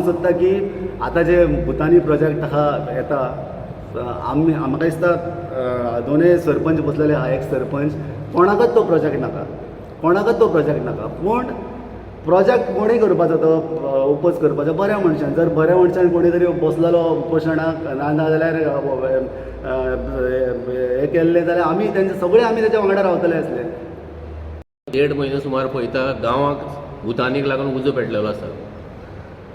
सोदता की आतां जे भुतानी प्रोजेक्ट येता म्हाका दिसता दोनूय सरपंच बसलेले आहा, एक सरपंच कोणाकच तो प्रोजेक्ट नाका पूण प्रोजेक्ट कोणीय करपाचो तो ओपोज करपाचो बऱ्या मनशान. जर बऱ्या मनशान कोणी तरी बसलेलो उपोशणाक नाजाल्यार हें केल्लें जाल्यार आमी तेच्या वांगडा रावतले आसले. 1.5 म्हयने सुमार पळयता गांवांक भुतानीक लागून उजो पेटलेलो आसा.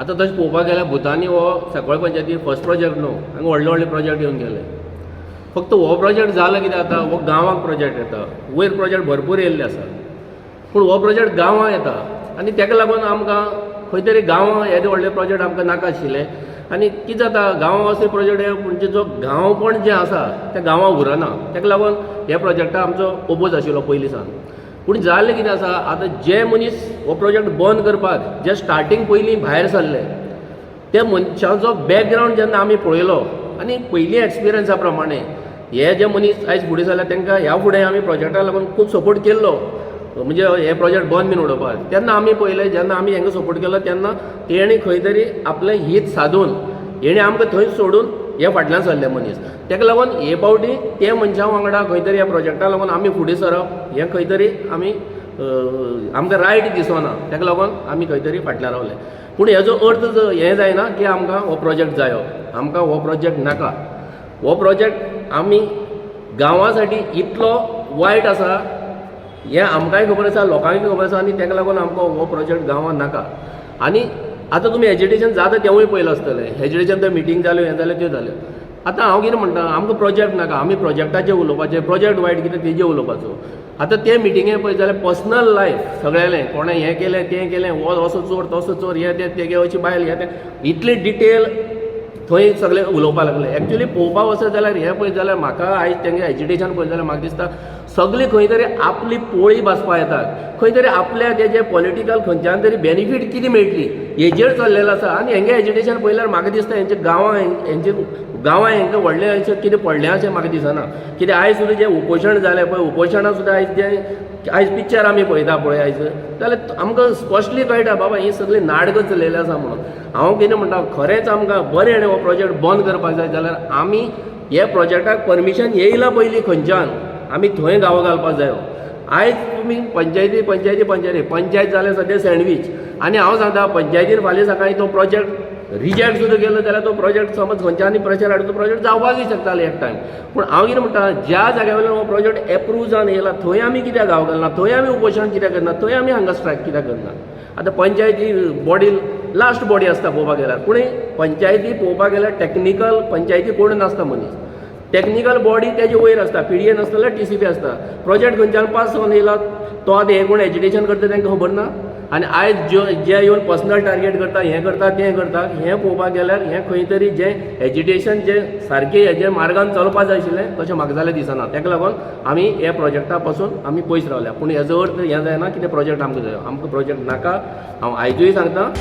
आतां तशें पळोवपाक गेल्यार भुतानी हो सकळ पंचायती फर्स्ट प्रोजेक्ट न्हू, हांगा व्हडले प्रोजेक्ट येवन गेले. फक्त हो प्रोजेक्ट जाला कितें जाता, हो गांवांक प्रोजेक्ट येता. वयर प्रोजेक्ट भरपूर येयल्ले आसा पूण हो प्रोजेक्ट गांवांक येता आनी ताका लागून आमकां खंय तरी गांवां येदे व्हडले प्रोजेक्ट आमकां नाका आशिल्ले. आनी कितें जाता, गांवां असले प्रोजेक्ट म्हणजे जो गांवपण जें आसा तें गांवांक उरना. ताका लागून ह्या प्रोजेक्टाक आमचो ओपोज आशिल्लो पयलीं सावन. पूण जाल्लें कितें आसा, आतां जे मनीस हो प्रोजेक्ट बंद करपाक जे स्टार्टींग पयलीं भायर सरले त्या मनशांचो बॅकग्रावंड जेन्ना आमी पळयलो आनी पयलीं एक्सपिरियन्सा प्रमाणे हे जे मनीस आयज फुडें सरले तांकां ह्या फुडें आमी प्रोजेक्टाक लागून खूब सपोर्ट केल्लो. म्हणजे हे प्रोजेक्ट बंद बीन उडोवपाक तेन्ना आमी पळयलें, जेन्ना आमी हांकां सपोर्ट केलो तेन्ना तेणी खंय तरी आपलें हीत सादून हेणी आमकां थंय सोडून हे फाटल्यान सरले मनीस. ताका लागून हे फावटी ते मनशां वांगडा खंय तरी ह्या प्रोजेक्टाक लागून आमी फुडें सरप हें खंय तरी आमी आमकां रायट दिसना. ताका लागून आमी खंय तरी फाटल्यान रावले. पूण हेजो अर्थ हें जायना की आमकां हो प्रोजेक्ट जायो, आमकां हो प्रोजेक्ट नाका. हो प्रोजेक्ट आमी गांवा साठी इतलो वायट आसा हें आमकांय खबर आसा, लोकांकय खबर आसा आनी ताका लागून आमकां हो प्रोजेक्ट गांवांत नाका. आनी आतां तुमी एजिटेशन जाता तेवूय पयलें आसतलें, एजिटेशन तर मिटींग जाल्यो हें जालें त्यो जाल्यो. आतां हांव कितें म्हणटा, आमकां प्रोजेक्ट नाका, आमी प्रोजेक्टाचेर उलोवपाचें, प्रोजेक्ट वायट कितें तेजेर उलोवपाचो. आतां ते मिटिंगे पळयत जाल्यार पर्सनल लायफ सगळेलें, कोणें हें केलें तें केलें, हो असो चोर तसो चोर, हें तें तेगे अशी बायल हें तें इतली डिटेल थंय सगळें उलोवपाक लागले. एक्चुली पळोवपाक वचत जाल्यार हें पळयत जाल्यार म्हाका आयज तेंगे एजिटेशन पळयत जाल्यार म्हाका दिसता सगळीं खंय तरी आपली पोळी भाजपा येतात, खंय तरी आपल्या तेजे पॉलिटिकल खंयच्यान तरी बेनिफीट कितें मेळटली हेजेर चल्लेलो आसा. आनी हेंगे एजिटेशन पळयल्यार म्हाका दिसता हेंचे गांवां हेंका व्हडलें अशें कितें पडलें अशें म्हाका दिसना. कित्याक आयज सुद्दां जें उपोशण जालें पळय, उपोशणां सुद्दां आयज जें आयज पिक्चर आमी पळयता पळय आयज, जाल्यार आमकां स्पश्टली कळटा बाबा ही सगळी नाटकां चलयलें आसा म्हणून. हांव कितें म्हणटा, खरेंच आमकां बरें हो प्रोजेक्ट बंद करपाक जाय जाल्यार आमी हे प्रोजेक्टाक परमिशन येयला पयलीं खंयच्यान आमी थंय गांव घालपाक जायो. आयज तुमी पंचायत जाल्यार सद्या सँडवीच, आनी हांव सांगता पंचायतीन फाल्यां सकाळीं तो प्रोजेक्ट रिजेक्ट सुद्दां केलो जाल्यार तो प्रोजेक्ट समज खंयच्यानी प्रेशर हाडून तो प्रोजेक्ट जावपाकय शकतालो एक टायम. पूण हांव कितें म्हणटा, ज्या जाग्या वयल्यान हो प्रोजेक्ट एप्रूव जावन येयला थंय आमी कित्याक गांव घालना, थंय आमी उपोशण कित्याक करना, थंय आमी हांगा स्ट्रायक कित्याक करना. आतां पंचायती बॉडी लास्ट बॉडी आसता पळोवपाक गेल्यार, पूण पंचायती पळोवपाक गेल्यार टॅक्निकल पंचायती कोण नासता मनीस, टॅक्निकल बॉडी तेजे वयर आसता, पीडीए नासता जाल्यार टीसीपी आसता. प्रोजेक्ट खंयच्यान पास जावन येयला तो आतां हे कोण एजिटेशन करता तांकां खबर ना. आनी आयज जे येवन पर्सनल टार्गेट करता, हें करता तें करता, हें पळोवपाक गेल्यार हें खंय तरी जें एजिटेशन जें सारकें हेजे मार्गान चलपा जाय आशिल्लें तशें म्हाका जाल्यार दिसना. ताका लागून आमी हे प्रोजेक्टा पासून आमी पयस रावल्या. पूण हेजो अर्थ हें जायना की ते प्रोजेक्ट आमकां जायो, आमकां प्रोजेक्ट नाका. हांव आयजूय सांगता